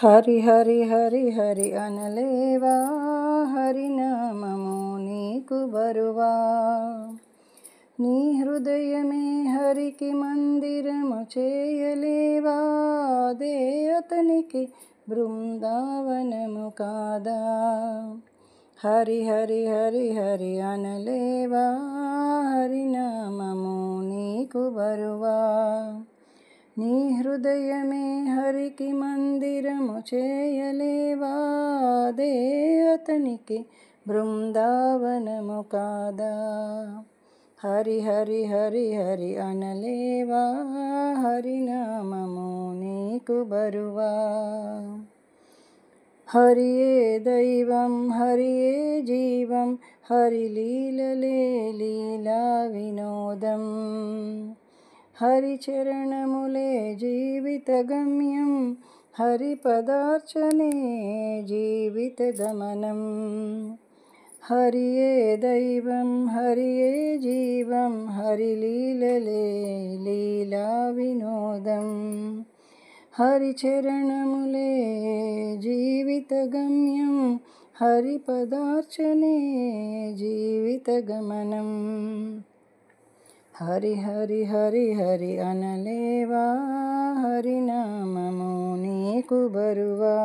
హరి హరి హరి హరి అనలేవా, హరినామము నీకు బరువా. నీ హృదయమే హరికి మందిరము చేయలేవా, అదే అతనికి బృందావనము కాదా. హరి హరి హరి హరి అనలేవా, హరినామము నీకు బరువా. నీ హృదయమే హరికి మందిరము చేయలేవా, అదే అతనికి బృందావనము కాదా. హరి హరి హరి హరి అనలేవా, హరినామము నీకు బరువా. హరియే దైవం హరియే జీవం, హరి లీలలే లీలా వినోదం. హరి చరణములే జీవిత గమ్యం, హరి పదార్చనే జీవిత గమనం. హరియే దైవం హరియే జీవం, హరి లీలలే లీలా వినోదం. హరి చరణములే జీవిత గమ్యం, హరి పదార్చనే జీవిత గమనం. హరి హరి హరి హరి అనలేవా, హరినామము నీకు బరువా.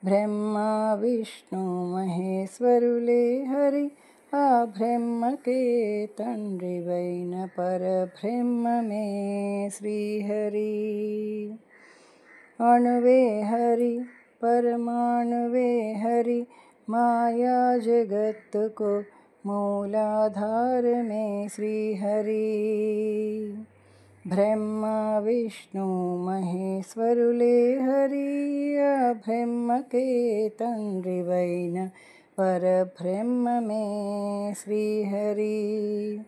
బ్రహ్మ విష్ణు మహేశ్వరులే హరి, ఆ బ్రహ్మకే తండ్రివైన పరబ్రహ్మమే శ్రీహరి. అణువే హరి పరమాణువే హరి, మాయా జగత్తుకు మూలాధారమే శ్రీహరి. బ్రహ్మ విష్ణు మహేశ్వరులే హరి, ఆ బ్రహ్మకే తండ్రివైన పరబ్రహ్మమే శ్రీహరి.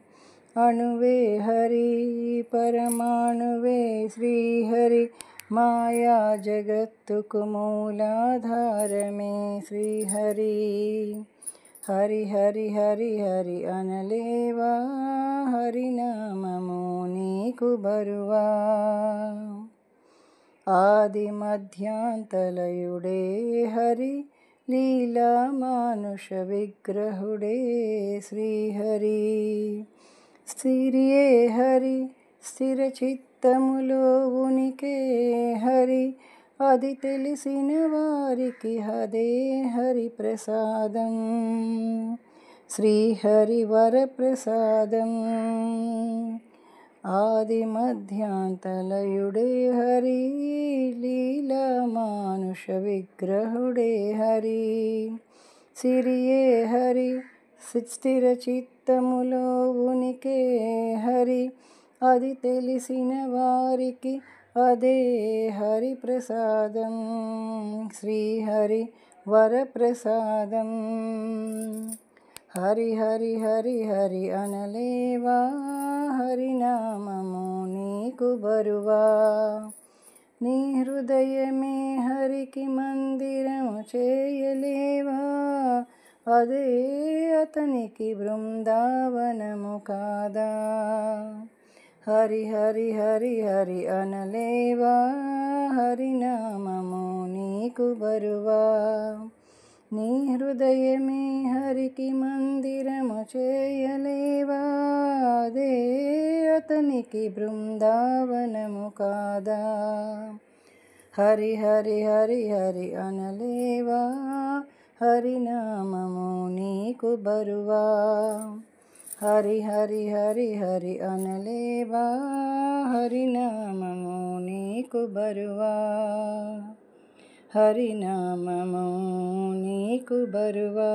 అణువే హరి పరమాణువే శ్రీహరి, మాయా జగత్తుకు మూలాధారమే శ్రీహరి. హరి హరి హరి హరి అనలేవా, హరినామము నీకు బరువా. ఆది మధ్యాంతలయుడే హరి, లీలా మానుష విగ్రహుడే శ్రీహరి. సిరియే హరి స్థిర చిత్తములో ఉనికే హరి, అది తెలిసిన వారికి అదే హరి ప్రసాదం. శ్రీహరి వరప్రసాదం. ఆది మధ్యాంతలయుడే హరి, లీలా మానుష విగ్రహుడే హరి. సిరియే హరి స్థిర చిత్తములో ఉనికే హరి, అది తెలిసిన వారికి అదే హరి ప్రసాదం. శ్రీహరి వరప్రసాదం. హరి హరి హరి హరి అనలేవా, హరినామము నీకు బరువా. నీ హృదయమే హరికి మందిరము చేయలేవా, అదే అతనికి బృందావనము కాదా. హరి హరి హరి హరి అనలేవా, హరినామము నీకు బరువా. నీ హృదయమే హరికి మందిరము చేయలేవా, అదే అతనికి బృందావనము కాదా. హరి హరి హరి హరి అనలేవా, హరినామము నీకు బరువా. హరి హరి హరి హరి అనలేవా, హరినామము నీకు బరువా. హరినామము నీకు బరువా.